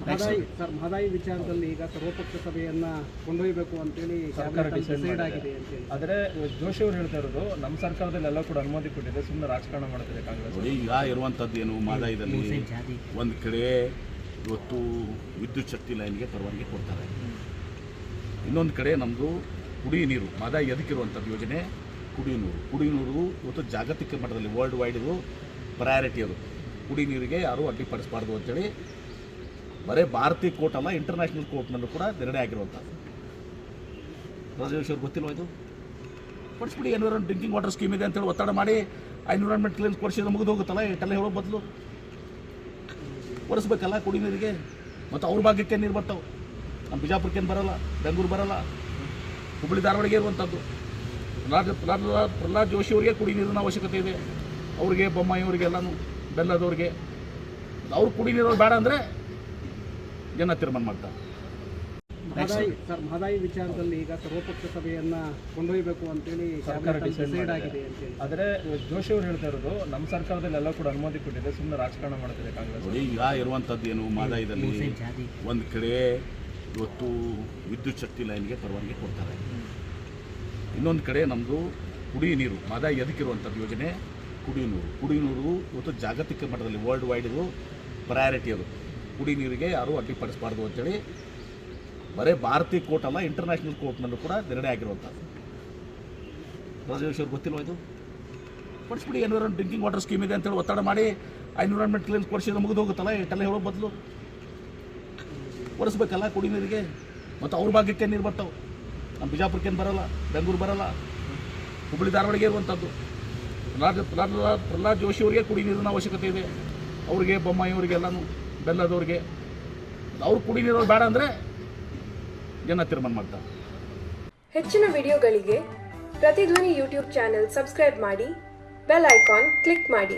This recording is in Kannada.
ಮಹದಾಯಿ ವಿಚಾರದಲ್ಲಿ ಈಗ ಸರ್ವಪಕ್ಷ ಸಭೆಯನ್ನ ಕೊಂಡೊಯ್ಯಬೇಕು ಅಂತೇಳಿ ಸರ್ಕಾರ ಡಿಸೈಡ್ ಆಗಿದೆ ಅಂತೇಳಿ. ಆದರೆ ಜೋಶಿ ಅವರು ಹೇಳ್ತಾ ಇರೋದು ನಮ್ಮ ಸರ್ಕಾರದಲ್ಲಿ ಎಲ್ಲ ಕೂಡ ಅನುಮತಿ ಕೊಟ್ಟಿದೆ, ಸುಮ್ಮನೆ ರಾಜಕಾರಣ ಮಾಡ್ತಿದೆ ಕಾಂಗ್ರೆಸ್. ಈಗ ಇರುವಂಥದ್ದು ಏನು, ಮಹದಾಯಿದಲ್ಲಿ ಒಂದು ಕಡೆ ಇವತ್ತು ವಿದ್ಯುತ್ ಶಕ್ತಿ ಲೈನ್ಗೆ ಪರವಾನಗಿ ಕೊಡ್ತಾರೆ, ಇನ್ನೊಂದು ಕಡೆ ನಮ್ಮದು ಕುಡಿಯ ನೀರು ಮಹದಾಯಿ ಎದಕ್ಕಿರುವಂಥದ್ದು ಯೋಜನೆ ಕುಡಿಯ ನೀರು ಇವತ್ತು ಜಾಗತಿಕ ಮಟ್ಟದಲ್ಲಿ ವರ್ಲ್ಡ್ ವೈಡ್ ಇದು ಪ್ರಯಾರಿಟಿ. ಅದು ಕುಡಿ ನೀರಿಗೆ ಯಾರೂ ಅಡ್ಡಿಪಡಿಸಬಾರ್ದು ಅಂತೇಳಿ ಬರೀ ಭಾರತೀಯ ಕೋರ್ಟ್ ಅಲ್ಲ, ಇಂಟರ್ನ್ಯಾಷನಲ್ ಕೋರ್ಟ್ನಲ್ಲೂ ಕೂಡ ನಿರ್ಣಯ ಆಗಿರುವಂಥದ್ದು. ರಾಜೇಶ್ ಅವ್ರು ಗೊತ್ತಿಲ್ವ ಇದು? ಕೊಡಿಸ್ಬಿಡಿ, ಎನ್ವಿರಾನ್ಮೆಂಟ್ ಡ್ರಿಂಕಿಂಗ್ ವಾಟರ್ ಸ್ಕೀಮ್ ಇದೆ ಅಂತೇಳಿ ಒತ್ತಡ ಮಾಡಿ ಎನ್ವಿರಾನ್ಮೆಂಟ್ ಕ್ಲೀನ್ ಕೊಡಿಸಿದ್ರೆ ಮುಗಿದು ಹೋಗುತ್ತಲ್ಲ, ಇಟ್ಟೆಲ್ಲ ಹೇಳೋ ಬದಲು ಕೊಡಿಸ್ಬೇಕಲ್ಲ ಕುಡಿ ನೀರಿಗೆ. ಮತ್ತು ಅವ್ರ ಭಾಗಕ್ಕೆ ನೀರು ಬರ್ತಾವೆ, ನಮ್ಮ ಬಿಜಾಪುರಕ್ಕೇನು ಬರೋಲ್ಲ, ಬೆಂಗಳೂರು ಬರೋಲ್ಲ, ಹುಬ್ಬಳ್ಳಿ ಧಾರವಾಡಿಗೆ ಇರುವಂಥದ್ದು. ಪ್ರಹ್ಲಾದ್ ಜೋಶಿ ಅವರಿಗೆ ಕುಡಿ ನೀರಿನ ಅವಶ್ಯಕತೆ ಇದೆ, ಅವ್ರಿಗೆ ಬೊಮ್ಮಾಯಿ ಅವರಿಗೆಲ್ಲನೂ ಬೆಲ್ಲದವ್ರಿಗೆ. ಅವ್ರು ಕುಡಿ ನೀರು ಬೇಡ ಅಂದರೆ ಜನ ತೀರ್ಮಾನ ಮಾಡ್ತಾರೆ. ಮಹದಾಯಿ ವಿಚಾರದಲ್ಲಿ ಈಗ ಸರ್ವಪಕ್ಷ ಸಭೆಯನ್ನ ಕೊಂಡೊಯ್ಯಬೇಕು ಅಂತೇಳಿ ಸರ್ಕಾರ ಡಿಸೈಡ್ ಆಗಿದೆ ಅಂತೇಳಿ. ಆದರೆ ಜೋಶಿ ಅವರು ಹೇಳ್ತಾ ಇರೋದು ನಮ್ಮ ಸರ್ಕಾರದಲ್ಲಿ ಎಲ್ಲ ಕೂಡ ಅನುಮತಿ ಕೊಟ್ಟಿದೆ, ಸುಮ್ಮನೆ ರಾಜಕಾರಣ ಮಾಡ್ತಿದೆ ಕಾಂಗ್ರೆಸ್. ಈಗ ಇರುವಂಥದ್ದು ಏನು, ಮಹದಾಯಿದಲ್ಲಿ ಒಂದು ಕಡೆ ಇವತ್ತು ವಿದ್ಯುತ್ ಶಕ್ತಿ ಲೈನ್ಗೆ ಪರವಾನಗಿ ಕೊಡ್ತಾರೆ, ಇನ್ನೊಂದು ಕಡೆ ನಮ್ಮದು ಕುಡಿಯ ನೀರು ಮಹದಾಯಿ ಎದಕ್ಕಿರುವಂಥದ್ದು ಯೋಜನೆ ಕುಡಿಯ ನೀರು ಇವತ್ತು ಜಾಗತಿಕ ಮಟ್ಟದಲ್ಲಿ ವರ್ಲ್ಡ್ ವೈಡ್ ಇದು ಪ್ರಯಾರಿಟಿ. ಅದು ಕುಡಿ ನೀರಿಗೆ ಯಾರೂ ಅಡ್ಡಿಪಡಿಸಬಾರ್ದು ಅಂತೇಳಿ ಬರೀ ಭಾರತೀಯ ಕೋರ್ಟ್ ಅಲ್ಲ, ಇಂಟರ್ನ್ಯಾಷನಲ್ ಕೋರ್ಟ್ನಲ್ಲೂ ಕೂಡ ನಿರ್ಣಯ ಆಗಿರುವಂಥದ್ದು. ರಾಜೇಶ್ ಅವ್ರು ಗೊತ್ತಿಲ್ವ ಇದು? ಕೊಡಿಸ್ಬಿಡಿ, ಎನ್ವಿರಾನ್ಮೆಂಟ್ ಡ್ರಿಂಕಿಂಗ್ ವಾಟರ್ ಸ್ಕೀಮ್ ಇದೆ ಅಂತೇಳಿ ಒತ್ತಡ ಮಾಡಿ ಎನ್ವಿರಾನ್ಮೆಂಟ್ ಕ್ಲೀನ್ ಕೊಡಿಸಿದ್ರೆ ಮುಗಿದು ಹೋಗುತ್ತಲ್ಲ, ಇಟ್ಟೆಲ್ಲ ಹೇಳೋ ಬದಲು ಕೊಡಿಸ್ಬೇಕಲ್ಲ ಕುಡಿ ನೀರಿಗೆ. ಮತ್ತು ಅವ್ರ ಭಾಗಕ್ಕೆ ನೀರು ಬರ್ತಾವೆ, ನಮ್ಮ ಬಿಜಾಪುರಕ್ಕೇನು ಬರೋಲ್ಲ, ಬೆಂಗಳೂರು ಬರೋಲ್ಲ, ಹುಬ್ಬಳ್ಳಿ ಧಾರವಾಡಿಗೆ ಇರುವಂಥದ್ದು. ಪ್ರಹ್ಲಾದ್ ಜೋಶಿ ಅವರಿಗೆ ಕುಡಿ ನೀರಿನ ಅವಶ್ಯಕತೆ ಇದೆ, ಅವ್ರಿಗೆ ಬೊಮ್ಮಾಯಿ ಅವರಿಗೆಲ್ಲನೂ ಬೆಲ್ಲದವ್ರಿಗೆ. ಅವ್ರು ಕುಡಿ ನೀರು ಬೇಡ ಅಂದರೆ ಜನ ತೀರ್ಮಾನ ಮಾಡ್ತಾರೆ. ಹೆಚ್ಚಿನ ವಿಡಿಯೋಗಳಿಗೆ ಪ್ರತಿಧ್ವನಿ ಯೂಟ್ಯೂಬ್ ಚಾನೆಲ್ ಸಬ್ಸ್ಕ್ರೈಬ್ ಮಾಡಿ, ಬೆಲ್ ಐಕಾನ್ ಕ್ಲಿಕ್ ಮಾಡಿ.